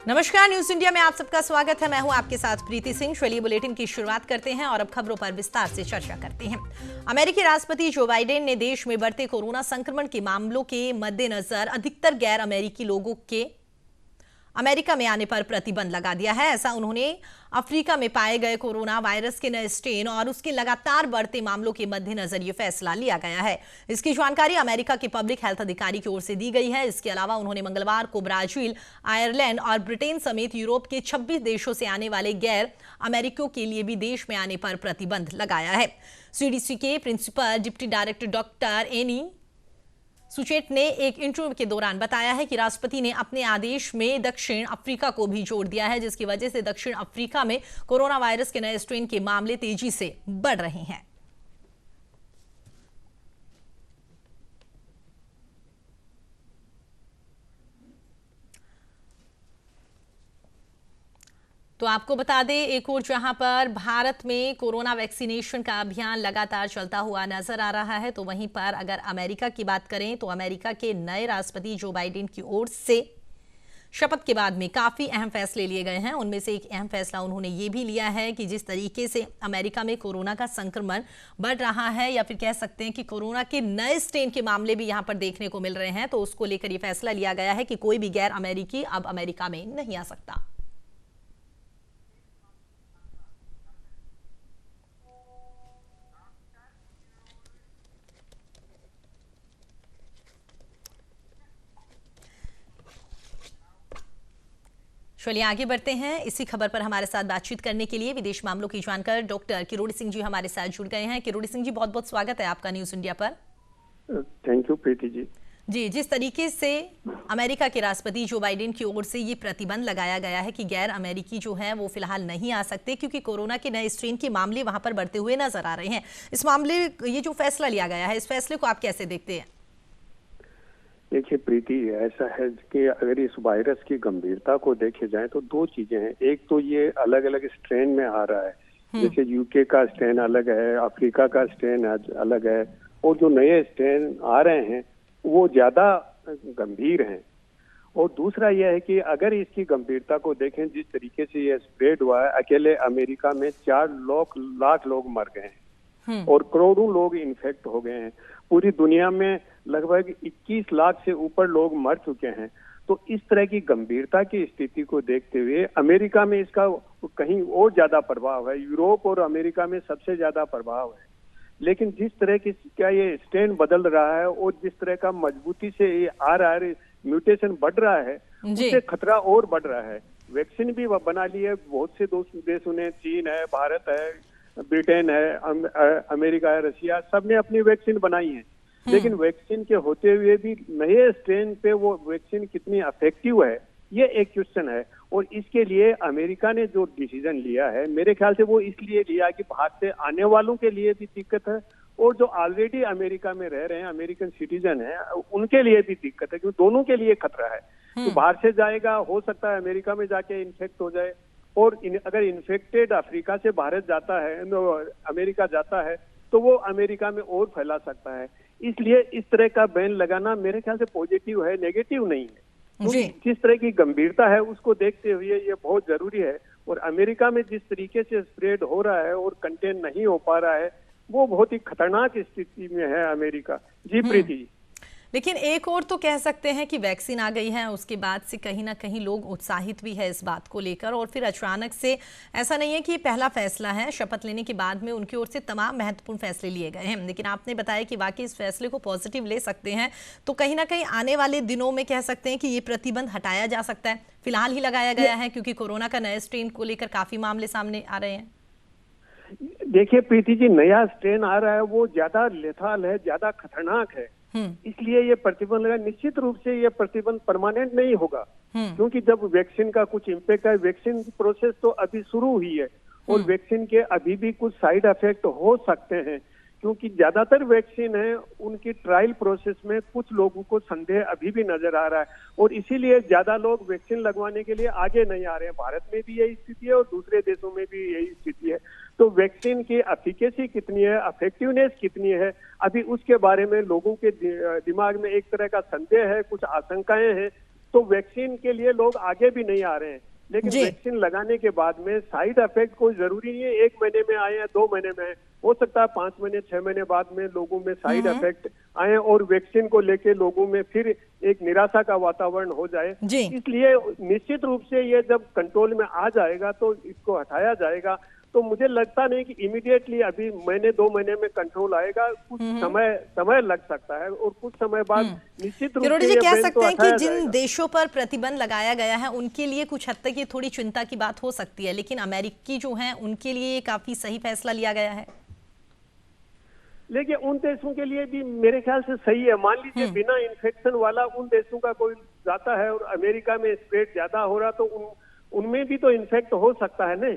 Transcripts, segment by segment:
नमस्कार, news India में आप सबका स्वागत है। मैं हूं आपके साथ प्रीति सिंह। चलिए बुलेटिन की शुरुआत करते हैं और अब खबरों पर विस्तार से चर्चा करते हैं। अमेरिकी राष्ट्रपति जो बाइडेन ने देश में बढ़ते कोरोना संक्रमण के मामलों के मद्देनजर अधिकतर गैर अमेरिकी लोगों के अमेरिका में आने पर प्रतिबंध लगा दिया है। ऐसा उन्होंने अफ्रीका में पाए गए कोरोना वायरस के नए स्ट्रेन और उसके लगातार बढ़ते मामलों के मद्देनजर ये फैसला लिया गया है। इसकी जानकारी अमेरिका के पब्लिक हेल्थ अधिकारी की ओर से दी गई है। इसके अलावा उन्होंने मंगलवार को ब्राजील, आयरलैंड और ब्रिटेन समेत यूरोप के 26 देशों से आने वाले गैर अमेरिकियों के लिए भी देश में आने पर प्रतिबंध लगाया है। सीडीसी के principal deputy director doctor Anne Schuchat ने एक इंटरव्यू के दौरान बताया है कि राष्ट्रपति ने अपने आदेश में दक्षिण अफ्रीका को भी जोड़ दिया है, जिसकी वजह से दक्षिण अफ्रीका में कोरोना वायरस के नए स्ट्रेन के मामले तेजी से बढ़ रहे हैं। तो आपको बता दें, एक और जहां पर भारत में कोरोना वैक्सीनेशन का अभियान लगातार चलता हुआ नजर आ रहा है, तो वहीं पर अगर अमेरिका की बात करें तो अमेरिका के नए राष्ट्रपति जो बाइडेन की ओर से शपथ के बाद में काफी अहम फैसले लिए गए हैं। उनमें से एक अहम फैसला उन्होंने ये भी लिया है कि जिस तरीके से अमेरिका में कोरोना का संक्रमण बढ़ रहा है, या फिर कह सकते हैं कि कोरोना के नए स्ट्रेन के मामले भी यहां पर देखने को मिल रहे हैं, तो उसको लेकर यह फैसला लिया गया है कि कोई भी गैर अमेरिकी अब अमेरिका में नहीं आ सकता। चलिए आगे बढ़ते हैं। इसी खबर पर हमारे साथ बातचीत करने के लिए विदेश मामलों की जानकार डॉक्टर किरोड़ी सिंह जी हमारे साथ जुड़ गए हैं। किरोड़ी सिंह जी, बहुत बहुत स्वागत है आपका न्यूज इंडिया पर। Thank you Preeti ji. जी, जिस तरीके से अमेरिका के राष्ट्रपति जो बाइडेन की ओर से ये प्रतिबंध लगाया गया है कि गैर अमेरिकी जो है वो फिलहाल नहीं आ सकते, क्योंकि कोरोना के नए स्ट्रेन के मामले वहां पर बढ़ते हुए नजर आ रहे हैं। इस मामले ये जो फैसला लिया गया है, इस फैसले को आप कैसे देखते हैं? देखिए प्रीति, ऐसा है कि अगर इस वायरस की गंभीरता को देखे जाए तो दो चीजें हैं। एक तो ये अलग अलग स्ट्रेन में आ रहा है, जैसे यूके का स्ट्रेन अलग है, अफ्रीका का स्ट्रेन अलग है, और जो नए स्ट्रेन आ रहे हैं वो ज्यादा गंभीर हैं। और दूसरा यह है कि अगर इसकी गंभीरता को देखें, जिस तरीके से ये स्प्रेड हुआ है, अकेले अमेरिका में 4 लाख लोग मर गए हैं और करोड़ों लोग इन्फेक्ट हो गए हैं। पूरी दुनिया में लगभग 21 लाख से ऊपर लोग मर चुके हैं। तो इस तरह की गंभीरता की स्थिति को देखते हुए अमेरिका में इसका कहीं और ज्यादा प्रभाव है, यूरोप और अमेरिका में सबसे ज्यादा प्रभाव है। लेकिन जिस तरह की क्या ये स्ट्रेन बदल रहा है और जिस तरह का मजबूती से ये आ रहा है, म्यूटेशन बढ़ रहा है, उससे खतरा और बढ़ रहा है। वैक्सीन भी बना ली है बहुत से देशों ने, चीन है, भारत है, ब्रिटेन है, अमेरिका है, रशिया, सब ने अपनी वैक्सीन बनाई है। लेकिन वैक्सीन के होते हुए भी नए स्ट्रेन पे वो वैक्सीन कितनी इफेक्टिव है, ये एक क्वेश्चन है। और इसके लिए अमेरिका ने जो डिसीजन लिया है, मेरे ख्याल से वो इसलिए लिया कि बाहर से आने वालों के लिए भी दिक्कत है और जो ऑलरेडी अमेरिका में रह रहे हैं, अमेरिकन सिटीजन हैं, उनके लिए भी दिक्कत है, क्योंकि दोनों के लिए खतरा है। तो बाहर से जाएगा, हो सकता है अमेरिका में जाके इन्फेक्ट हो जाए, और अगर इन्फेक्टेड अफ्रीका से भारत जाता है, अमेरिका जाता है, तो वो अमेरिका में और फैला सकता है। इसलिए इस तरह का बैन लगाना मेरे ख्याल से पॉजिटिव है, नेगेटिव नहीं है। जिस तरह की गंभीरता है उसको देखते हुए ये बहुत जरूरी है। और अमेरिका में जिस तरीके से स्प्रेड हो रहा है और कंटेन नहीं हो पा रहा है, वो बहुत ही खतरनाक स्थिति में है अमेरिका। जी प्रीति जी। लेकिन एक और तो कह सकते हैं कि वैक्सीन आ गई है, उसके बाद से कहीं ना कहीं लोग उत्साहित भी है इस बात को लेकर, और फिर अचानक से ऐसा नहीं है कि ये पहला फैसला है। शपथ लेने के बाद में उनकी ओर से तमाम महत्वपूर्ण फैसले लिए गए हैं, लेकिन आपने बताया कि वाकई इस फैसले को पॉजिटिव ले सकते हैं, तो कहीं ना कहीं आने वाले दिनों में कह सकते हैं कि ये प्रतिबंध हटाया जा सकता है। फिलहाल ही लगाया गया है क्योंकि कोरोना का नए स्ट्रेन को लेकर काफी मामले सामने आ रहे हैं। देखिए प्रीति जी, नया स्ट्रेन आ रहा है, वो ज्यादा लेथाल है, ज्यादा खतरनाक है, इसलिए ये प्रतिबंध लगा। निश्चित रूप से ये प्रतिबंध परमानेंट नहीं होगा, क्योंकि जब वैक्सीन का कुछ इम्पैक्ट है, वैक्सीन की प्रोसेस तो अभी शुरू हुई है और वैक्सीन के अभी भी कुछ साइड इफेक्ट हो सकते हैं, क्योंकि ज्यादातर वैक्सीन है उनकी ट्रायल प्रोसेस में कुछ लोगों को संदेह अभी भी नजर आ रहा है, और इसीलिए ज्यादा लोग वैक्सीन लगवाने के लिए आगे नहीं आ रहे हैं। भारत में भी यही स्थिति है और दूसरे देशों में भी यही स्थिति है। तो वैक्सीन की एफिकेसी कितनी है, इफेक्टिवनेस कितनी है, अभी उसके बारे में लोगों के दिमाग में एक तरह का संदेह है, कुछ आशंकाएं हैं। तो वैक्सीन के लिए लोग आगे भी नहीं आ रहे हैं। लेकिन वैक्सीन लगाने के बाद में साइड इफेक्ट कोई जरूरी नहीं है 1 महीने में आए या 2 महीने में आए, हो सकता है 5 महीने 6 महीने बाद में लोगों में साइड इफेक्ट आए और वैक्सीन को लेके लोगों में फिर एक निराशा का वातावरण हो जाए। इसलिए निश्चित रूप से ये जब कंट्रोल में आ जाएगा तो इसको हटाया जाएगा। तो मुझे लगता नहीं कि इमीडिएटली अभी महीने 2 महीने में कंट्रोल आएगा, कुछ समय लग सकता है और कुछ समय बाद निश्चित रूप से जी कह सकते हैं कि जिन देशों पर प्रतिबंध लगाया गया है उनके लिए कुछ हद तक ये थोड़ी चिंता की बात हो सकती है, लेकिन अमेरिकी जो हैं उनके लिए काफी सही फैसला लिया गया है। लेकिन उन देशों के लिए भी मेरे ख्याल से सही है। मान लीजिए बिना इन्फेक्शन वाला उन देशों का कोई जाता है और अमेरिका में स्प्रेड ज्यादा हो रहा तो उनमें भी तो इन्फेक्ट हो सकता है ना।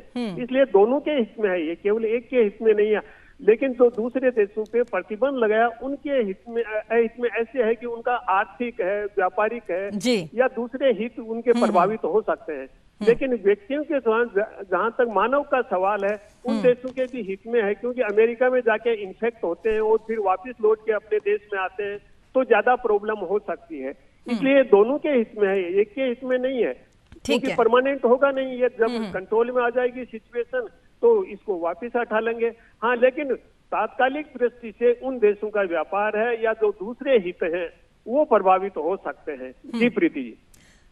इसलिए दोनों के हित में है, ये केवल एक के हित में नहीं है। लेकिन जो दूसरे देशों पे प्रतिबंध लगाया उनके हित में ऐसे है कि उनका आर्थिक है, व्यापारिक है या दूसरे हित उनके प्रभावित हो सकते हैं। लेकिन वैक्सीन के जहां तक मानव का सवाल है उन देशों के भी हित में है, क्योंकि अमेरिका में जाके इन्फेक्ट होते हैं और फिर वापस लौट के अपने देश में आते हैं तो ज्यादा प्रॉब्लम हो सकती है। इसलिए दोनों के हित में है, एक के हित में नहीं है, क्योंकि परमानेंट होगा नहीं। ये जब कंट्रोल में आ जाएगी सिचुएशन तो इसको वापस हटा लेंगे। हाँ, लेकिन तात्कालिक दृष्टि से उन देशों का व्यापार है या जो दूसरे हित हैं वो प्रभावित हो सकते हैं। जी प्रीति जी।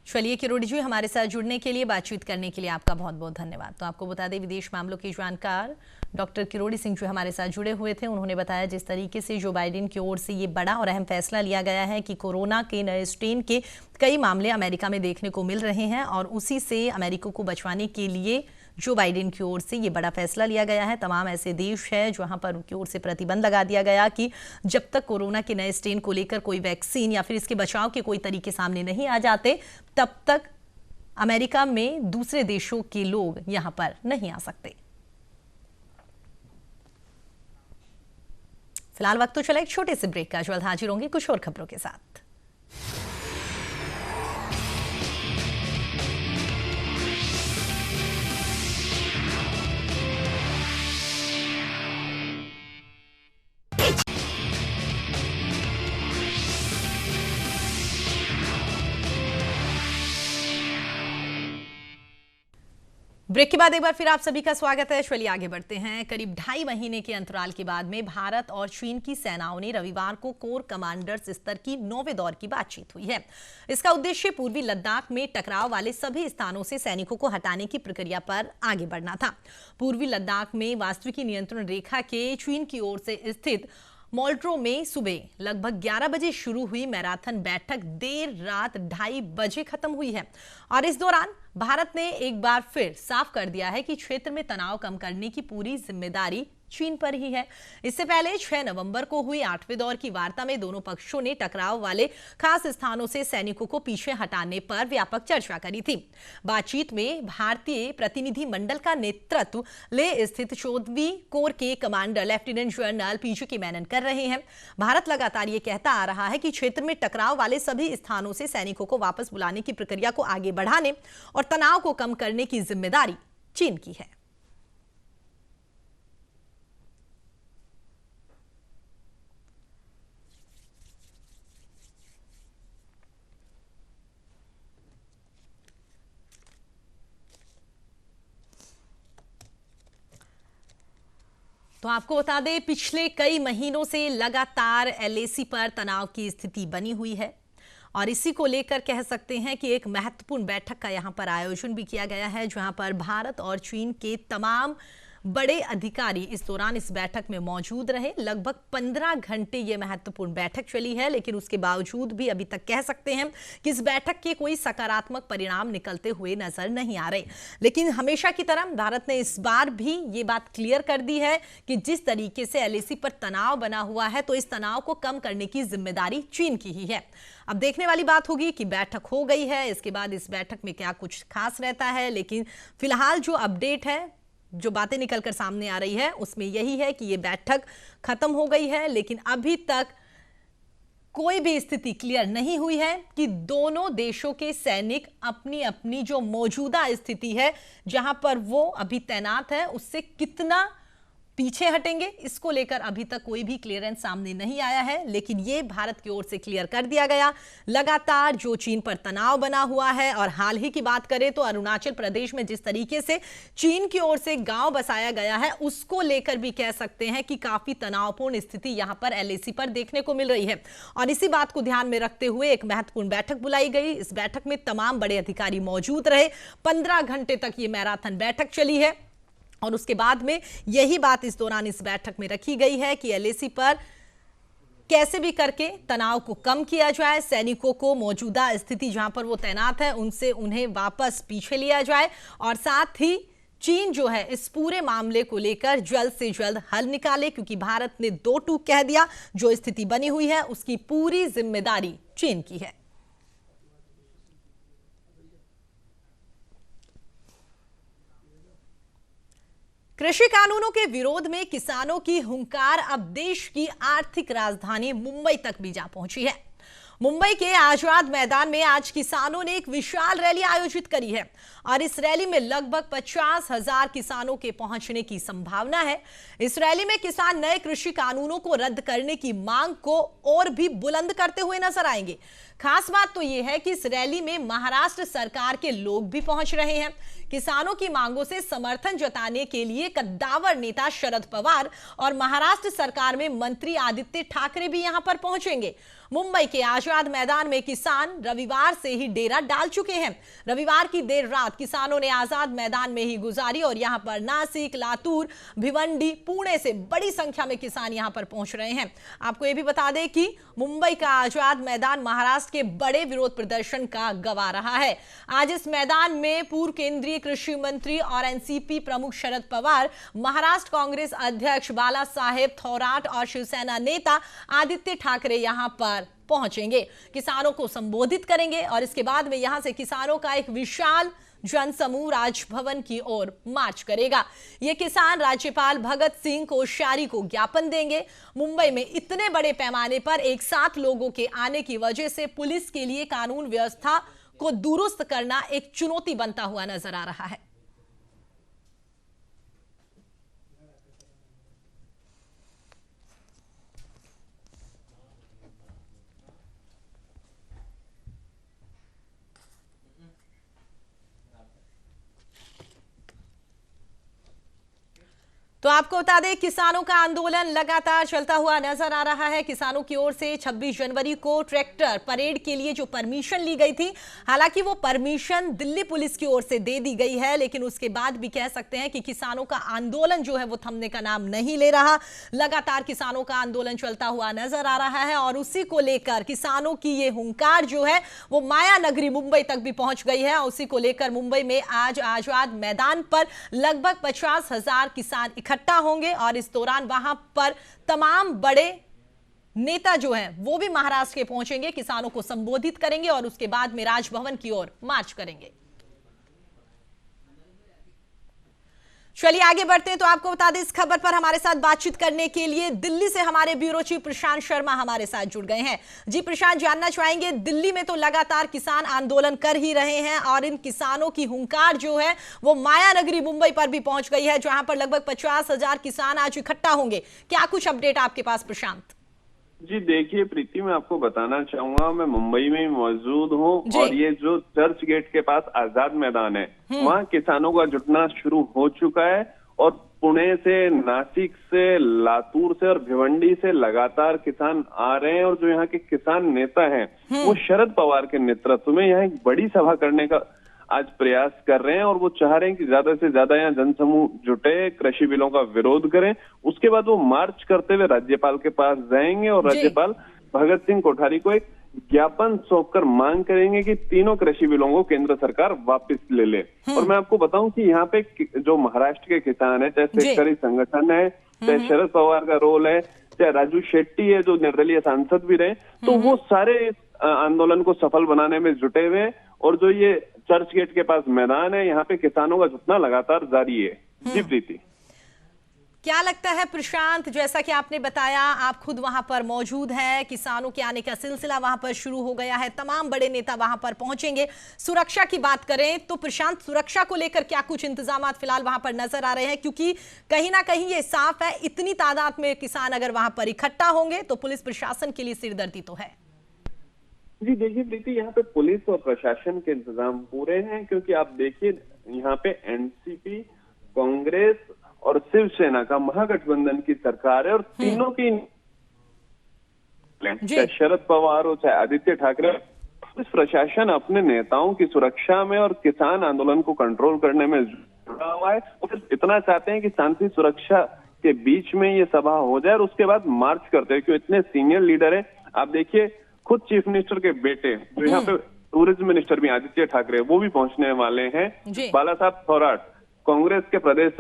चलिए किरोड़ी जी, हमारे साथ जुड़ने के लिए, बातचीत करने के लिए आपका बहुत बहुत धन्यवाद। तो आपको बता दें विदेश मामलों के जानकार डॉक्टर किरोड़ी सिंह जो हमारे साथ जुड़े हुए थे, उन्होंने बताया जिस तरीके से जो बाइडेन की ओर से ये बड़ा और अहम फैसला लिया गया है कि कोरोना के नए स्ट्रेन के कई मामले अमेरिका में देखने को मिल रहे हैं और उसी से अमेरिका को बचवाने के लिए जो बाइडेन की ओर से ये बड़ा फैसला लिया गया है। तमाम ऐसे देश है जहां पर उनकी ओर से प्रतिबंध लगा दिया गया कि जब तक कोरोना के नए स्ट्रेन को लेकर कोई वैक्सीन या फिर इसके बचाव के कोई तरीके सामने नहीं आ जाते तब तक अमेरिका में दूसरे देशों के लोग यहां पर नहीं आ सकते। फिलहाल वक्त तो चला एक छोटे से ब्रेक का, जल्द हाजिर होंगे कुछ और खबरों के साथ। ब्रेक के बाद एक बार फिर आप सभी का स्वागत है। चलिए आगे बढ़ते हैं। करीब 2.5 महीने के अंतराल के बाद में भारत और चीन की सेनाओं ने रविवार को कोर कमांडर्स स्तर की 9वें दौर की बातचीत हुई है। इसका उद्देश्य पूर्वी लद्दाख में टकराव वाले सभी स्थानों से सैनिकों को हटाने की प्रक्रिया पर आगे बढ़ना था। पूर्वी लद्दाख में वास्तविक नियंत्रण रेखा के चीन की ओर से स्थित मोल्ट्रो में सुबह लगभग 11 बजे शुरू हुई मैराथन बैठक देर रात 2:30 बजे खत्म हुई है और इस दौरान भारत ने एक बार फिर साफ कर दिया है कि क्षेत्र में तनाव कम करने की पूरी जिम्मेदारी चीन पर ही है। इससे पहले 6 नवंबर को हुई 8वें दौर की वार्ता में दोनों पक्षों ने टकराव वाले खास स्थानों से सैनिकों को पीछे हटाने पर व्यापक चर्चा करी थी। बातचीत में भारतीय प्रतिनिधि मंडल का नेतृत्व लेह स्थित 14वीं कोर के कमांडर लेफ्टिनेंट जनरल पीके मेनन कर रहे हैं। भारत लगातार ये कहता आ रहा है कि क्षेत्र में टकराव वाले सभी स्थानों से सैनिकों को वापस बुलाने की प्रक्रिया को आगे बढ़ाने और तनाव को कम करने की जिम्मेदारी चीन की है। तो आपको बता दें पिछले कई महीनों से लगातार एलएसी पर तनाव की स्थिति बनी हुई है और इसी को लेकर कह सकते हैं कि एक महत्वपूर्ण बैठक का यहां पर आयोजन भी किया गया है, जहां पर भारत और चीन के तमाम बड़े अधिकारी इस दौरान इस बैठक में मौजूद रहे। लगभग 15 घंटे ये महत्वपूर्ण बैठक चली है, लेकिन उसके बावजूद भी अभी तक कह सकते हैं कि इस बैठक के कोई सकारात्मक परिणाम निकलते हुए नजर नहीं आ रहे। लेकिन हमेशा की तरह भारत ने इस बार भी ये बात क्लियर कर दी है कि जिस तरीके से एलएसी पर तनाव बना हुआ है तो इस तनाव को कम करने की जिम्मेदारी चीन की ही है। अब देखने वाली बात होगी कि बैठक हो गई है, इसके बाद इस बैठक में क्या कुछ खास रहता है। लेकिन फिलहाल जो अपडेट है, जो बातें निकलकर सामने आ रही है उसमें यही है कि ये बैठक खत्म हो गई है, लेकिन अभी तक कोई भी स्थिति क्लियर नहीं हुई है कि दोनों देशों के सैनिक अपनी अपनी जो मौजूदा स्थिति है जहां पर वो अभी तैनात है उससे कितना पीछे हटेंगे, इसको लेकर अभी तक कोई भी क्लियरेंस सामने नहीं आया है, लेकिन ये भारत की ओर से क्लियर कर दिया गया। लगातार जो चीन पर तनाव बना हुआ है, और हाल ही की बात करें तो अरुणाचल प्रदेश में जिस तरीके से चीन की ओर से गांव बसाया गया है, उसको लेकर भी कह सकते हैं कि काफी तनावपूर्ण स्थिति यहां पर एलएसी पर देखने को मिल रही है। और इसी बात को ध्यान में रखते हुए एक महत्वपूर्ण बैठक बुलाई गई। इस बैठक में तमाम बड़े अधिकारी मौजूद रहे। 15 घंटे तक ये मैराथन बैठक चली है, और उसके बाद में यही बात इस दौरान इस बैठक में रखी गई है कि एलएसी पर कैसे भी करके तनाव को कम किया जाए, सैनिकों को मौजूदा स्थिति जहां पर वो तैनात है उनसे उन्हें वापस पीछे लिया जाए, और साथ ही चीन जो है इस पूरे मामले को लेकर जल्द से जल्द हल निकाले, क्योंकि भारत ने 2 टूक कह दिया। जो स्थिति बनी हुई है उसकी पूरी जिम्मेदारी चीन की है। कृषि कानूनों के विरोध में किसानों की हुंकार अब देश की आर्थिक राजधानी मुंबई तक भी जा पहुंची है। मुंबई के आजाद मैदान में आज किसानों ने एक विशाल रैली आयोजित करी है, और इस रैली में लगभग 50,000 किसानों के पहुंचने की संभावना है। इस रैली में किसान नए कृषि कानूनों को रद्द करने की मांग को और भी बुलंद करते हुए नजर आएंगे। खास बात तो यह है कि इस रैली में महाराष्ट्र सरकार के लोग भी पहुंच रहे हैं। किसानों की मांगों से समर्थन जताने के लिए कद्दावर नेता शरद पवार और महाराष्ट्र सरकार में मंत्री आदित्य ठाकरे भी यहां पर पहुंचेंगे। मुंबई के आजाद मैदान में किसान रविवार से ही डेरा डाल चुके हैं। रविवार की देर रात किसानों ने आजाद मैदान में ही गुजारी, और यहां पर नासिक, लातूर, भिवंडी, पुणे से बड़ी संख्या में किसान यहां पर पहुंच रहे हैं। आपको यह भी बता दें कि मुंबई का आजाद मैदान महाराष्ट्र के बड़े विरोध प्रदर्शन का गवाह रहा है। आज इस मैदान में पूर्व केंद्रीय कृषि मंत्री और एनसीपी प्रमुख शरद पवार, महाराष्ट्र कांग्रेस अध्यक्ष बाला साहेब थोराट और शिवसेना नेता आदित्य ठाकरे यहां पर पहुंचेंगे, किसानों को संबोधित करेंगे, और इसके बाद में यहां से किसानों का एक विशाल जनसमूह राजभवन की ओर मार्च करेगा। ये किसान राज्यपाल भगत सिंह कोश्यारी को ज्ञापन देंगे। मुंबई में इतने बड़े पैमाने पर एक साथ लोगों के आने की वजह से पुलिस के लिए कानून व्यवस्था को दुरुस्त करना एक चुनौती बनता हुआ नजर आ रहा है। तो आपको बता दें, किसानों का आंदोलन लगातार चलता हुआ नजर आ रहा है। किसानों की ओर से 26 जनवरी को ट्रैक्टर परेड के लिए जो परमिशन ली गई थी, हालांकि वो परमिशन दिल्ली पुलिस की ओर से दे दी गई है, लेकिन उसके बाद भी कह सकते हैं कि किसानों का आंदोलन जो है वो थमने का नाम नहीं ले रहा। लगातार किसानों का आंदोलन चलता हुआ नजर आ रहा है, और उसी को लेकर किसानों की ये हुंकार जो है वो माया नगरी मुंबई तक भी पहुंच गई है। उसी को लेकर मुंबई में आज आजाद मैदान पर लगभग 50,000 किसान इकट्ठा होंगे, और इस दौरान वहां पर तमाम बड़े नेता जो हैं वो भी महाराष्ट्र के पहुंचेंगे, किसानों को संबोधित करेंगे, और उसके बाद में राजभवन की ओर मार्च करेंगे। चलिए आगे बढ़ते हैं। तो आपको बता दें, इस खबर पर हमारे साथ बातचीत करने के लिए दिल्ली से हमारे ब्यूरो चीफ प्रशांत शर्मा हमारे साथ जुड़ गए हैं। जी प्रशांत, जानना चाहेंगे, दिल्ली में तो लगातार किसान आंदोलन कर ही रहे हैं, और इन किसानों की हुंकार जो है वो माया नगरी मुंबई पर भी पहुंच गई है, जहां पर लगभग 50,000 किसान आज इकट्ठा होंगे। क्या कुछ अपडेट आपके पास प्रशांत? जी देखिए प्रीति, मैं आपको बताना चाहूंगा, मैं मुंबई में मौजूद हूँ, और ये जो चर्च गेट के पास आजाद मैदान है वहाँ किसानों का जुटना शुरू हो चुका है, और पुणे से, नासिक से, लातूर से और भिवंडी से लगातार किसान आ रहे हैं। और जो यहाँ के किसान नेता हैं वो शरद पवार के नेतृत्व में यहाँ एक बड़ी सभा करने का आज प्रयास कर रहे हैं, और वो चाह रहे हैं कि ज्यादा से ज्यादा यहाँ जनसमूह जुटे, कृषि बिलों का विरोध करें। उसके बाद वो मार्च करते हुए राज्यपाल के पास जाएंगे, और राज्यपाल भगत सिंह कोठारी को एक ज्ञापन सौंपकर मांग करेंगे कि तीनों कृषि बिलों को केंद्र सरकार वापस ले ले। और मैं आपको बताऊं कि यहाँ पे जो महाराष्ट्र के किसान है, चाहे शेतकरी संगठन है, चाहे शरद पवार का रोल है, चाहे राजू शेट्टी है जो निर्दलीय सांसद भी रहे, तो वो सारे आंदोलन को सफल बनाने में जुटे हुए हैं। और जो ये चर्च गेट के पास मैदान है, यहाँ पे किसानों का जुटना लगातार जारी है। जी प्रीति। क्या लगता है प्रशांत, जैसा कि आपने बताया आप खुद वहां पर मौजूद हैं, किसानों के आने का सिलसिला वहां पर शुरू हो गया है, तमाम बड़े नेता वहां पर पहुंचेंगे। सुरक्षा की बात करें तो प्रशांत, सुरक्षा को लेकर क्या कुछ इंतजाम फिलहाल वहां पर नजर आ रहे हैं? क्योंकि कहीं ना कहीं ये साफ है, इतनी तादाद में किसान अगर वहां पर इकट्ठा होंगे तो पुलिस प्रशासन के लिए सिरदर्दी तो है। जी देखिए प्रीति, यहाँ पे पुलिस और प्रशासन के इंतजाम पूरे हैं, क्योंकि आप देखिए यहाँ पे एनसीपी, कांग्रेस और शिवसेना का महागठबंधन की सरकार है और तीनों की, चाहे शरद पवार हो चाहे आदित्य ठाकरे, पुलिस प्रशासन अपने नेताओं की सुरक्षा में और किसान आंदोलन को कंट्रोल करने में जुड़ा हुआ है। वो सिर्फ इतना चाहते हैं कि शांति सुरक्षा के बीच में ये सभा हो जाए और उसके बाद मार्च करते हैं, क्योंकि इतने सीनियर लीडर है। आप देखिए खुद चीफ मिनिस्टर के बेटे जो यहाँ पे टूरिज्म मिनिस्टर भी आदित्य ठाकरे, वो भी पहुंचने वाले हैं। बाला साहब थोराट कांग्रेस के प्रदेश,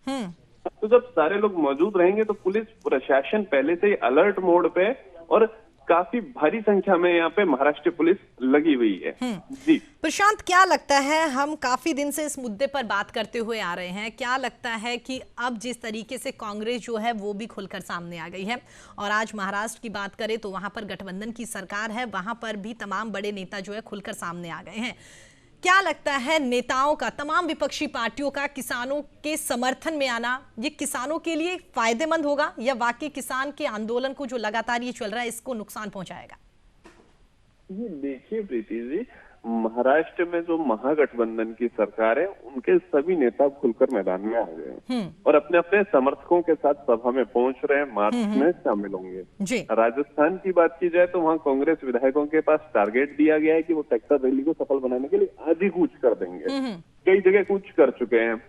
तो जब सारे लोग मौजूद रहेंगे तो पुलिस प्रशासन पहले से ही अलर्ट मोड पे और काफी भारी संख्या में यहाँ पे महाराष्ट्र पुलिस लगी हुई है। जी प्रशांत, क्या लगता है, हम काफी दिन से इस मुद्दे पर बात करते हुए आ रहे हैं, क्या लगता है कि अब जिस तरीके से कांग्रेस जो है वो भी खुलकर सामने आ गई है और आज महाराष्ट्र की बात करें तो वहां पर गठबंधन की सरकार है, वहां पर भी तमाम बड़े नेता जो है खुलकर सामने आ गए हैं, क्या लगता है नेताओं का, तमाम विपक्षी पार्टियों का किसानों के समर्थन में आना ये किसानों के लिए फायदेमंद होगा या वाकई किसान के आंदोलन को जो लगातार ये चल रहा है इसको नुकसान पहुंचाएगा? ये देखिए प्रीति जी, महाराष्ट्र में जो महागठबंधन की सरकार है उनके सभी नेता खुलकर मैदान में आ गए हैं और अपने अपने समर्थकों के साथ सभा में पहुंच रहे हैं, मार्च में शामिल होंगे। राजस्थान की बात की जाए तो वहाँ कांग्रेस विधायकों के पास टारगेट दिया गया है कि वो ट्रैक्टर रैली को सफल बनाने के लिए आधी कूच कर देंगे। कई जगह कूच कर चुके हैं,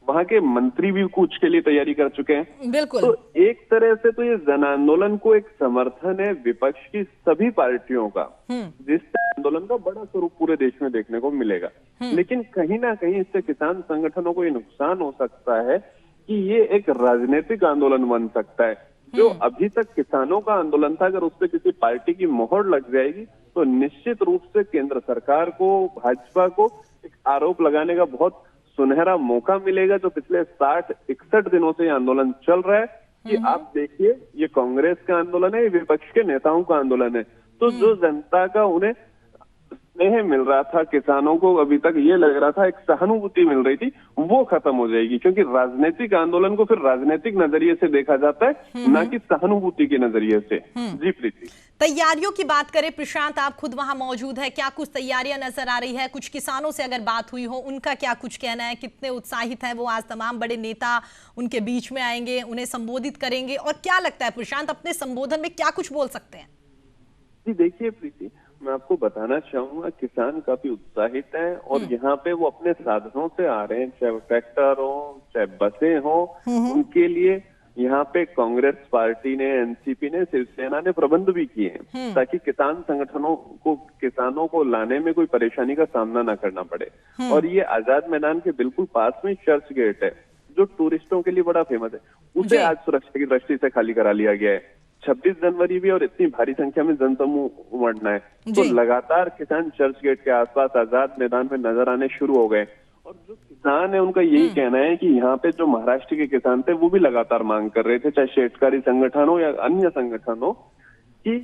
वहाँ के मंत्री भी कूच के लिए तैयारी कर चुके हैं। बिल्कुल। तो एक तरह से तो ये जन आंदोलन को एक समर्थन है विपक्ष की सभी पार्टियों का, जिससे आंदोलन का बड़ा स्वरूप पूरे देश में देखने को मिलेगा। लेकिन कहीं ना कहीं इससे किसान संगठनों को ये नुकसान हो सकता है कि ये एक राजनीतिक आंदोलन बन सकता है। जो अभी तक किसानों का आंदोलन था, अगर उस पर किसी पार्टी की मोहर लग जाएगी तो निश्चित रूप से केंद्र सरकार को, भाजपा को एक आरोप लगाने का बहुत सुनहरा मौका मिलेगा, जो पिछले 60-61 दिनों से ये आंदोलन चल रहा है कि आप देखिए ये कांग्रेस का आंदोलन है, ये विपक्ष के नेताओं का आंदोलन है। तो जो जनता का उन्हें स्नेह मिल रहा था, किसानों को अभी तक ये लग रहा था एक सहानुभूति मिल रही थी, वो खत्म हो जाएगी, क्योंकि राजनीतिक आंदोलन को फिर राजनीतिक नजरिए से देखा जाता है, ना कि सहानुभूति के नजरिए से। जी प्रीति, तैयारियों की बात करें प्रशांत, आप खुद वहां मौजूद है, क्या कुछ तैयारियां नजर आ रही है? कुछ किसानों से अगर बात हुई हो, उनका क्या कुछ कहना है, कितने उत्साहित है वो? आज तमाम बड़े नेता उनके बीच में आएंगे, उन्हें संबोधित करेंगे, और क्या लगता है प्रशांत अपने संबोधन में क्या कुछ बोल सकते हैं? जी देखिए प्रीति, मैं आपको बताना चाहूंगा किसान काफी उत्साहित हैं और यहाँ पे वो अपने साधनों से आ रहे हैं, चाहे वो ट्रैक्टर हो चाहे बसें हो, उनके लिए यहाँ पे कांग्रेस पार्टी ने, एनसीपी ने, शिवसेना ने प्रबंध भी किए हैं ताकि किसान संगठनों को, किसानों को लाने में कोई परेशानी का सामना ना करना पड़े। और ये आजाद मैदान के बिल्कुल पास में चर्च गेट है जो टूरिस्टों के लिए बड़ा फेमस है, उसे आज सुरक्षा की दृष्टि से खाली करा लिया गया है। 26 जनवरी भी और इतनी भारी संख्या में जनसमूह उमड़ना है, तो लगातार किसान चर्च गेट के आसपास आजाद मैदान में नजर आने शुरू हो गए। और जो किसान है उनका यही कहना है कि यहाँ पे जो महाराष्ट्र के किसान थे वो भी लगातार मांग कर रहे थे, चाहे शेतकारी संगठन हो या अन्य संगठन हो, कि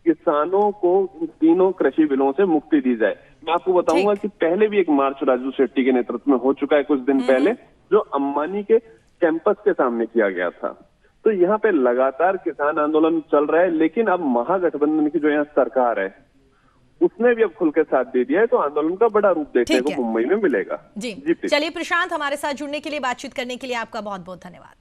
किसानों को तीनों कृषि बिलों से मुक्ति दी जाए। मैं आपको बताऊंगा कि पहले भी एक मार्च राजू शेट्टी के नेतृत्व में हो चुका है कुछ दिन पहले, जो अंबानी के कैंपस के सामने किया गया था। तो यहाँ पे लगातार किसान आंदोलन चल रहा है, लेकिन अब महागठबंधन की जो यहाँ सरकार है उसने भी अब खुल के साथ दे दिया है, तो आंदोलन का बड़ा रूप देखने को मुंबई में मिलेगा। जी चलिए प्रशांत, हमारे साथ जुड़ने के लिए, बातचीत करने के लिए आपका बहुत बहुत धन्यवाद।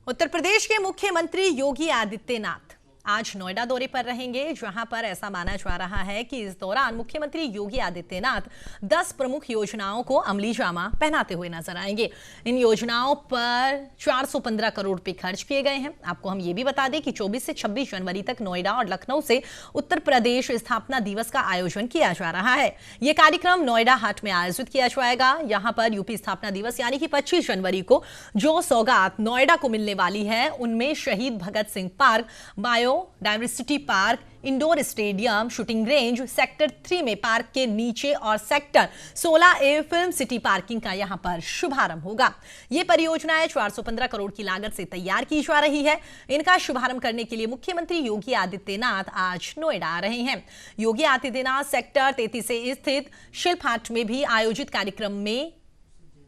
उत्तर प्रदेश के मुख्यमंत्री योगी आदित्यनाथ आज नोएडा दौरे पर रहेंगे, जहां पर ऐसा माना जा रहा है कि इस दौरान मुख्यमंत्री योगी आदित्यनाथ 10 प्रमुख योजनाओं को अमली जामा पहनाते हुए नजर आएंगे। इन योजनाओं पर 415 करोड़ रुपए खर्च किए गए हैं। आपको हम ये भी बता दें कि 24 से 26 जनवरी तक नोएडा और लखनऊ से उत्तर प्रदेश स्थापना दिवस का आयोजन किया जा रहा है। यह कार्यक्रम नोएडा हाट में आयोजित किया जाएगा। यहां पर यूपी स्थापना दिवस यानी कि 25 जनवरी को जो सौगात नोएडा को मिलने वाली है, उनमें Shaheed Bhagat Singh park, biodiversity park, indoor stadium, shooting range, sector 3 में पार्क के नीचे और sector 16A film city parking का यहां पर शुभारंभ होगा। ये परियोजनाएं 415 करोड़ की लागत से तैयार की जा रही है। इनका शुभारंभ करने के लिए मुख्यमंत्री योगी आदित्यनाथ आज नोएडा आ रहे हैं। योगी आदित्यनाथ सेक्टर 33 से स्थित शिल्प हाट में भी आयोजित कार्यक्रम में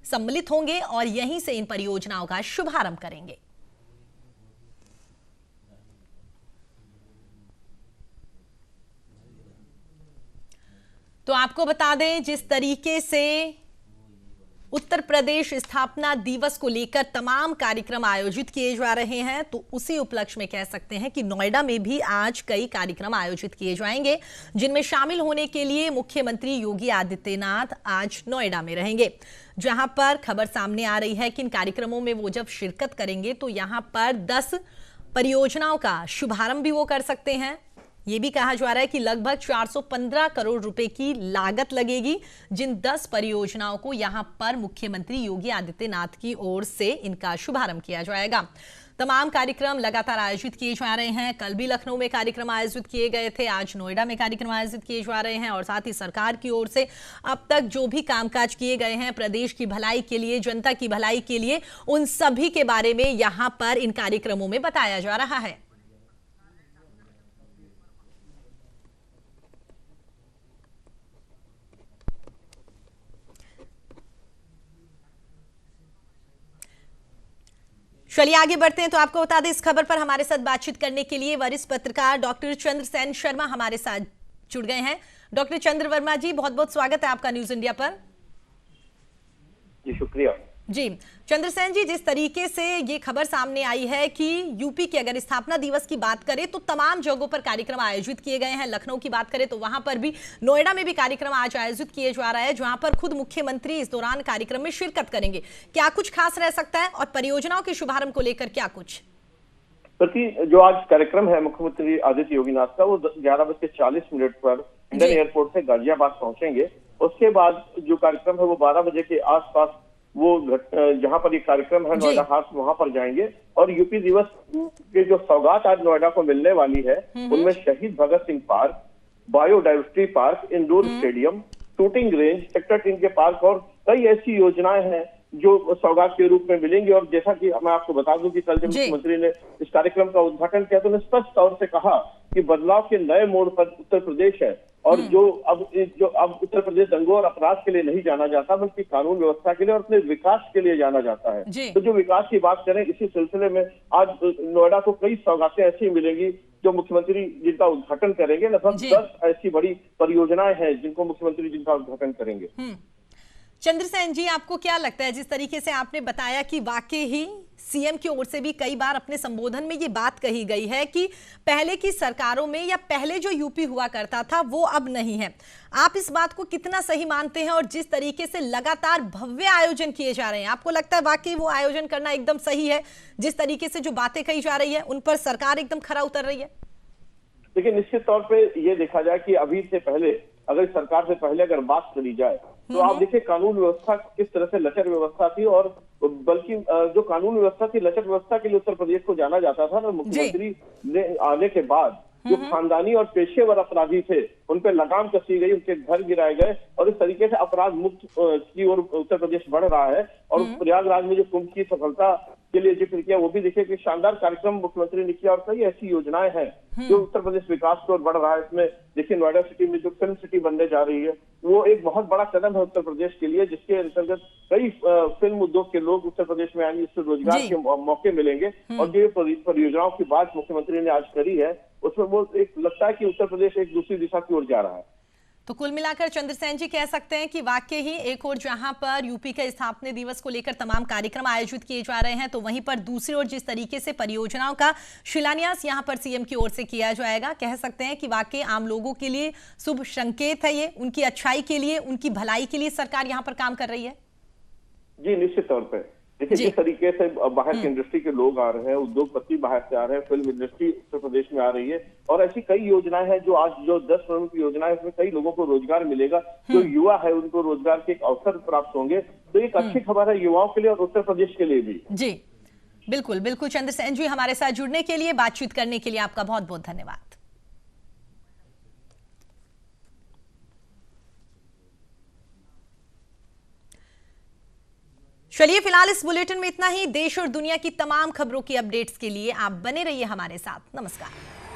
सम्मिलित होंगे और यहीं से इन परियोजनाओं का शुभारंभ करेंगे। तो आपको बता दें, जिस तरीके से उत्तर प्रदेश स्थापना दिवस को लेकर तमाम कार्यक्रम आयोजित किए जा रहे हैं, तो उसी उपलक्ष्य में कह सकते हैं कि नोएडा में भी आज कई कार्यक्रम आयोजित किए जाएंगे, जिनमें शामिल होने के लिए मुख्यमंत्री योगी आदित्यनाथ आज नोएडा में रहेंगे। जहां पर खबर सामने आ रही है कि इन कार्यक्रमों में वो जब शिरकत करेंगे तो यहां पर 10 परियोजनाओं का शुभारंभ भी वो कर सकते हैं। ये भी कहा जा रहा है कि लगभग 415 करोड़ रुपए की लागत लगेगी, जिन 10 परियोजनाओं को यहां पर मुख्यमंत्री योगी आदित्यनाथ की ओर से इनका शुभारंभ किया जाएगा। तमाम कार्यक्रम लगातार आयोजित किए जा रहे हैं। कल भी लखनऊ में कार्यक्रम आयोजित किए गए थे, आज नोएडा में कार्यक्रम आयोजित किए जा रहे हैं और साथ ही सरकार की ओर से अब तक जो भी कामकाज किए गए हैं प्रदेश की भलाई के लिए, जनता की भलाई के लिए, उन सभी के बारे में यहां पर इन कार्यक्रमों में बताया जा रहा है। चलिए आगे बढ़ते हैं। तो आपको बता दें, इस खबर पर हमारे साथ बातचीत करने के लिए वरिष्ठ पत्रकार डॉक्टर चंद्रसेन शर्मा हमारे साथ जुड़ गए हैं। डॉक्टर चंद्र वर्मा जी, बहुत बहुत स्वागत है आपका न्यूज इंडिया पर। जी शुक्रिया जी। चंद्रसेन जी, जिस तरीके से ये खबर सामने आई है कि यूपी की अगर स्थापना दिवस की बात करें तो तमाम जगहों पर कार्यक्रम आयोजित किए गए हैं। लखनऊ की बात करें तो वहां पर भी, नोएडा में भी कार्यक्रम आज आयोजित किए जा रहा है, जहां पर खुद मुख्यमंत्री इस दौरान कार्यक्रम में शिरकत करेंगे। क्या कुछ खास रह सकता है और परियोजनाओं के शुभारंभ को लेकर क्या कुछ? जो आज कार्यक्रम है मुख्यमंत्री आदित्य योगीनाथ का, वो 11:40 पर इंडियन एयरपोर्ट से गाजियाबाद पहुंचेंगे। उसके बाद जो कार्यक्रम है वो 12 बजे के आसपास वो जहां पर ये कार्यक्रम है नोएडा हाट, वहां पर जाएंगे और यूपी दिवस के जो सौगात आज नोएडा को मिलने वाली है उनमें Shaheed Bhagat Singh park, biodiversity park, indoor stadium, shooting range, sector 3 के पार्क और कई ऐसी योजनाएं हैं जो सौगात के रूप में मिलेंगी। और जैसा कि मैं आपको बता दूं कि कल जब मुख्यमंत्री ने इस कार्यक्रम का उद्घाटन किया तो उन्होंने स्पष्ट तौर से कहा कि बदलाव के नए मोड़ पर उत्तर प्रदेश है और जो अब उत्तर प्रदेश दंगों और अपराध के लिए नहीं जाना जाता बल्कि कानून व्यवस्था के लिए और अपने विकास के लिए जाना जाता है। तो जो विकास की बात करें, इसी सिलसिले में आज नोएडा को कई सौगातें ऐसी मिलेंगी जो मुख्यमंत्री जिनका उद्घाटन करेंगे। लगभग 10 ऐसी बड़ी परियोजनाएं हैं जिनको मुख्यमंत्री जिनका उद्घाटन करेंगे। चंद्रसेन जी, आपको क्या लगता है, जिस तरीके से आपने बताया कि वाकई ही सीएम की ओर से भी कई बार अपने संबोधन में ये बात कही गई है कि पहले की सरकारों में या पहले जो यूपी हुआ करता था वो अब नहीं है, आप इस बात को कितना सही मानते हैं? और जिस तरीके से लगातार भव्य आयोजन किए जा रहे हैं, आपको लगता है वाकई वो आयोजन करना एकदम सही है? जिस तरीके से जो बातें कही जा रही है उन पर सरकार एकदम खरा उतर रही है? देखिए, निश्चित तौर पे ये देखा जाए कि अभी से पहले, अगर सरकार से पहले अगर बात करी जाए तो आप देखिए कानून व्यवस्था किस तरह से लचर व्यवस्था थी और बल्कि जो कानून व्यवस्था थी, लचर व्यवस्था के लिए उत्तर प्रदेश को जाना जाता था। ना मुख्यमंत्री ने आने के बाद जो खानदानी और पेशेवर अपराधी थे उन पर लगाम कसी गई, उनके घर गिराए गए और इस तरीके से अपराध मुक्त की ओर उत्तर प्रदेश बढ़ रहा है। और प्रयागराज में जो कुंभ की सफलता के लिए जिक्र किया, वो भी देखिए कि शानदार कार्यक्रम मुख्यमंत्री ने किया और कई ऐसी योजनाएं हैं जो उत्तर प्रदेश विकास की ओर बढ़ रहा है। इसमें देखिए नोएडा सिटी में जो फिल्म सिटी बनने जा रही है वो एक बहुत बड़ा कदम है उत्तर प्रदेश के लिए, जिसके अंतर्गत कई फिल्म उद्योग के लोग उत्तर प्रदेश में आएंगे, इससे रोजगार के मौके मिलेंगे। और जो परियोजनाओं की बात मुख्यमंत्री ने आज करी है उसमें वो एक लगता है कि उत्तर प्रदेश एक दूसरी दिशा की ओर जा रहा है। तो कुल मिलाकर चंद्रसेन जी कह सकते हैं कि वाकई ही एक और जहां पर यूपी के स्थापना दिवस को लेकर तमाम कार्यक्रम आयोजित किए जा रहे हैं, तो वहीं पर दूसरी ओर जिस तरीके से परियोजनाओं का शिलान्यास यहां पर सीएम की ओर से किया जाएगा, कह सकते हैं कि वाकई आम लोगों के लिए शुभ संकेत है, ये उनकी अच्छाई के लिए, उनकी भलाई के लिए सरकार यहां पर काम कर रही है। जी निश्चित तौर पर देखिए जिस तरीके से बाहर की इंडस्ट्री के लोग आ रहे हैं, उद्योगपति बाहर से आ रहे हैं, फिल्म इंडस्ट्री उत्तर प्रदेश में आ रही है और ऐसी कई योजनाएं हैं जो आज जो 10 प्रमुख योजनाएं, उसमें कई लोगों को रोजगार मिलेगा। जो युवा है उनको रोजगार के एक अवसर प्राप्त होंगे, तो एक अच्छी खबर है युवाओं के लिए और उत्तर प्रदेश के लिए भी। जी बिल्कुल बिल्कुल चंद्रसेन जी, हमारे साथ जुड़ने के लिए, बातचीत करने के लिए आपका बहुत बहुत धन्यवाद। चलिए फिलहाल इस बुलेटिन में इतना ही। देश और दुनिया की तमाम खबरों की अपडेट्स के लिए आप बने रहिए हमारे साथ। नमस्कार।